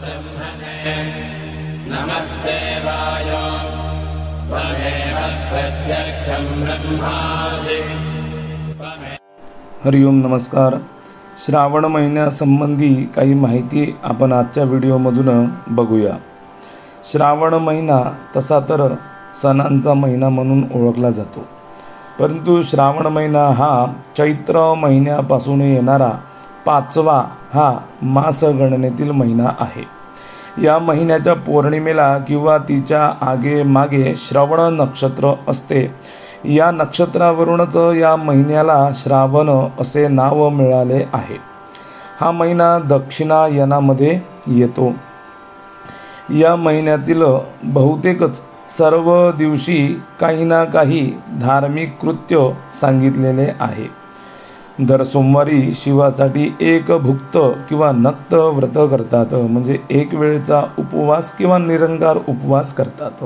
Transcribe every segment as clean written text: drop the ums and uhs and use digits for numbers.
ब्रह्मणे नमस्ते वायो त्वमेव प्रत्यक्षं ब्रह्मासि। हरिओम नमस्कार। श्रावण महिन्यासंबंधी काही माहिती आपण आजच्या व्हिडिओमधून बघूया। श्रावण महिना तसा तर सणांचा महिना म्हणून ओळखला जातो, परंतु श्रावण महिना हा चैत्र महिन्यापासून येणारा 5वा हा मास गणनेतील महिना आहे। या महिन्याच्या पौर्णिमेला किंवा तिच्या आगे मागे श्रवण नक्षत्र असते। या नक्षत्रावरूनच या महिन्याला श्रावण असे नाव मिळाले आहे। हा महिना दक्षिणायनामध्ये येतो। या महिन्यातील बहुतेकच सर्व दिवशी काही ना काही धार्मिक कृत्य सांगितलेले आहे। दर सोमवारी शिवासाठी एक भुक्त किंवा नक्त व्रत करतात, म्हणजे एक वेळचा उपवास किंवा निरंकार उपवास करतात।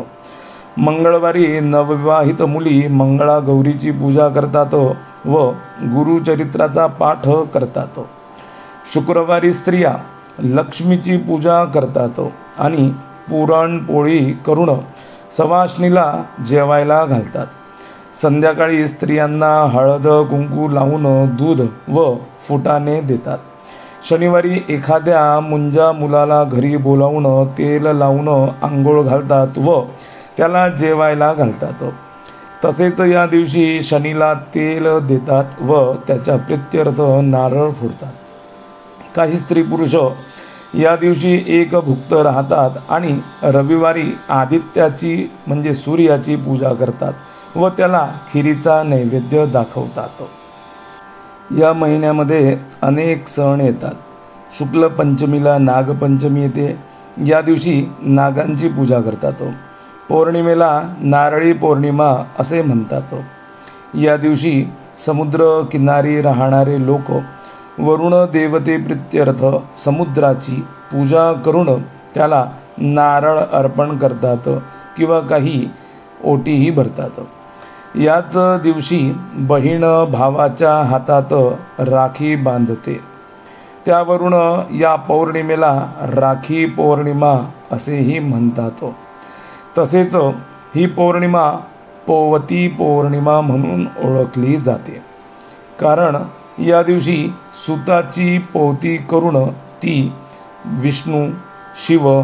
मंगळवारी नवविवाहित मुली मंगळागौरीची पूजा करतात व गुरुचरित्राचा पाठ करतात। शुक्रवारी स्त्रिया लक्ष्मीची पूजा करतात आणि पुरणपोळी करून सवाष्णीला जेवायला घालतात। संध्याकाळी स्त्रियांना हळद कुंकू लावून दूध व फुटाणे देतात। शनिवारी एखाद्या मुंजा मुलाला घरी बोलावून तेल लावून आंघोळ घालतात व त्याला जेवायला घालतात। तसेच या दिवशी शनीला तेल देतात व त्याच्या प्रित्यर्थ नारळ फोडतात। काही स्त्री पुरुष या दिवशी एक भुक्त राहतात आणि रविवारी आदित्याची म्हणजे सूर्याची पूजा करतात व त्याला खिरीचा नैवेद्य दाखवतात। या महिन्यामध्ये अनेक सण येतात। शुक्ल पंचमीला नागपंचमी येते। या दिवशी नागांची पूजा करतात। पौर्णिमेला नारळी पौर्णिमा असे म्हणतात। या दिवशी समुद्र किनारी राहणारे लोक वरुण देवते प्रित्यर्थ समुद्राची पूजा करून त्याला नारळ अर्पण करतात किंवा काही ओटीही भरतात। याच दिवशी बहीण भावाच्या हातात राखी बांधते, त्यावरून या पौर्णिमेला राखी पौर्णिमा असेही म्हणतात। तसेच ही पौर्णिमा पोवती पौर्णिमा म्हणून ओळखली जाते, कारण या दिवशी सुताची पोवती करून ती विष्णू, शिव,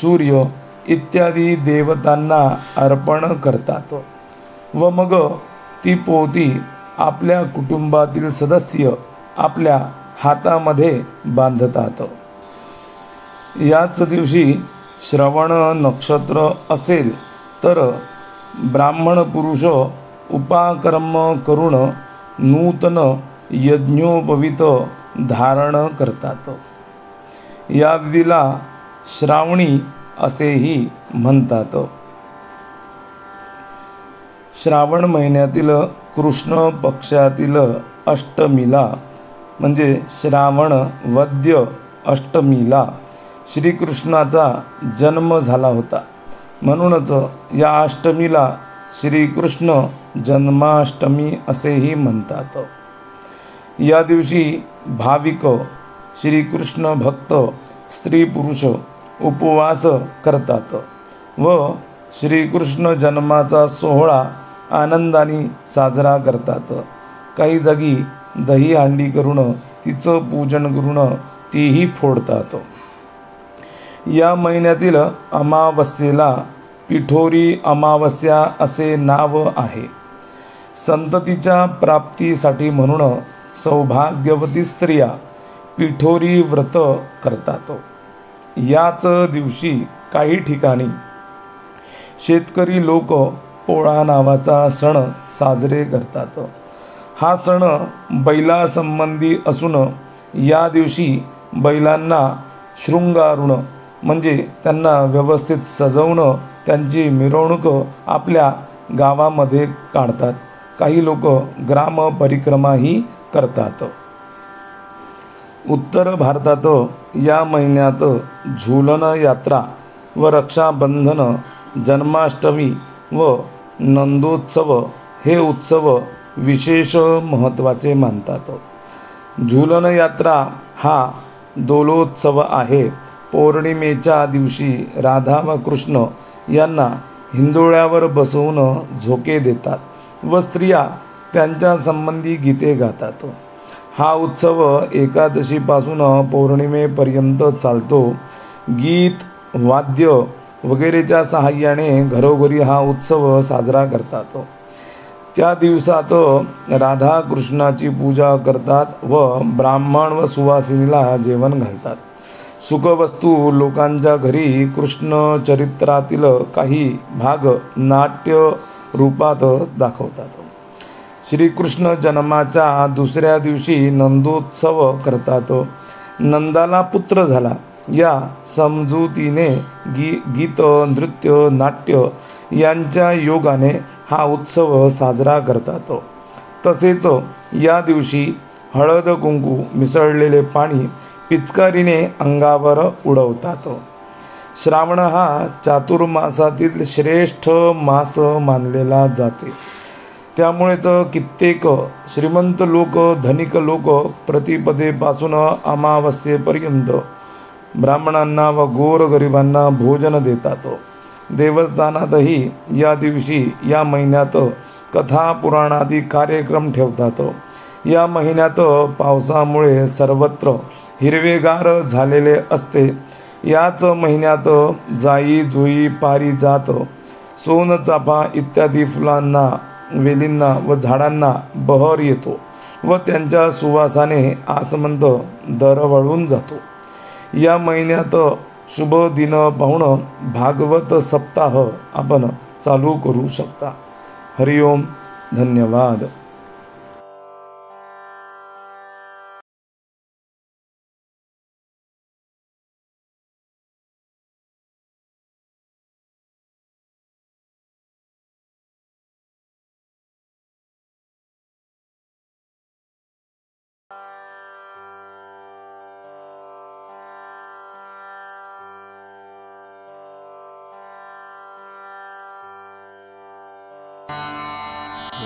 सूर्य इत्यादी देवतांना अर्पण करतात व मग ती पोवती आपल्या कुटुंबातील सदस्य आपल्या हातामध्ये बांधतात। याच दिवशी श्रवण नक्षत्र असेल तर ब्राह्मण पुरुष उपाकर्म करून नूतन यज्ञोपवीत धारण करतात। या विधीला श्रावणी असेही म्हणतात। श्रावण महिन्यातील कृष्ण पक्षातील अष्टमीला म्हणजे श्रावण वद्य अष्टमीला श्रीकृष्णाचा जन्म झाला होता, म्हणूनच या अष्टमीला श्रीकृष्ण जन्माष्टमी असेही म्हणतात। या दिवशी भाविक श्रीकृष्ण भक्त स्त्री पुरुष उपवास करतात व श्रीकृष्ण जन्माचा सोहळा आनंदाने साजरा करतात। काही जागी दही हंडी करून तिचं पूजन करून तीही फोडतात। या महिन्यातील अमावस्येला पिठोरी अमावस्या असे नाव आहे। संततीच्या प्राप्तीसाठी म्हणून सौभाग्यवती स्त्रिया पिठोरी व्रत करतात। याच दिवशी काही ठिकाणी शेतकरी लोक पोळा नावाचा सण साजरे करतात। हा सण बैलासंबंधी असून या दिवशी बैलांना शृंगारून म्हणजे त्यांना व्यवस्थित सजवून त्यांची मिरवणूक आपल्या गावामध्ये काढतात। काही लोक ग्राम परिक्रमाही करतात। उत्तर भारतात या महिन्यात झुलन यात्रा व रक्षाबंधन, जन्माष्टमी व नंदोत्सव हे उत्सव विशेष महत्त्वाचे मानतात। झुलन यात्रा हा दोलोत्सव आहे पौर्णिमेच्या दिवशी राधा व कृष्ण यांना हिंदोळ्यावर बसवून झोके देतात व स्त्रिया त्यांच्या संबंधी गीते गातात. हा उत्सव एकादशीपासून पौर्णिमेपर्यंत चालतो. गीत, वाद्य वगैरेच्या सहाय्याने घरोघरी हा उत्सव साजरा करतात. त्या दिवसात राधा कृष्णाची पूजा करतात व ब्राह्मण व सुवासिनीला जेवण घालतात. सुखवस्तू लोकांच्या घरी कृष्ण चरित्रातील काही भाग नाट्य रूपात दाखवतात. श्रीकृष्ण जन्माच्या दुसऱ्या दिवशी नंदोत्सव करतात. नंदाला पुत्र झाला या समजुतीने गीत, नृत्य, नाट्य यांच्या योगाने हा उत्सव साजरा करतात. तसेच या दिवशी हळद कुंकू मिसळलेले पाणी पिचकारीने अंगावर उडवतात. श्रावण हा चातुर्मासातील श्रेष्ठ मास मानलेला जाते. त्यामुळेच कित्येक श्रीमंत लोक, धनिक लोक प्रतिपदेपासून अमावस्येपर्यंत ब्राह्मणांना व गोरगरिबांना भोजन देतात. देवस्थानातही या दिवशी या महिन्यात कथा पुराणादी कार्यक्रम ठेवतात. या महिन्यात पावसामुळे सर्वत्र हिरवेगार झालेले असते. याच महिन्यात जाई, जुई, पारिजात, सोनचाफा इत्यादी फुलांना, वेलींना व झाडांना बहर येतो व त्यांच्या सुवासाने आसमंत दरवळून जातो. या महिन्यात शुभ दिन पाहून भागवत सप्ताह आपण चालू करू शकता. हरिओम, धन्यवाद.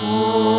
ॐ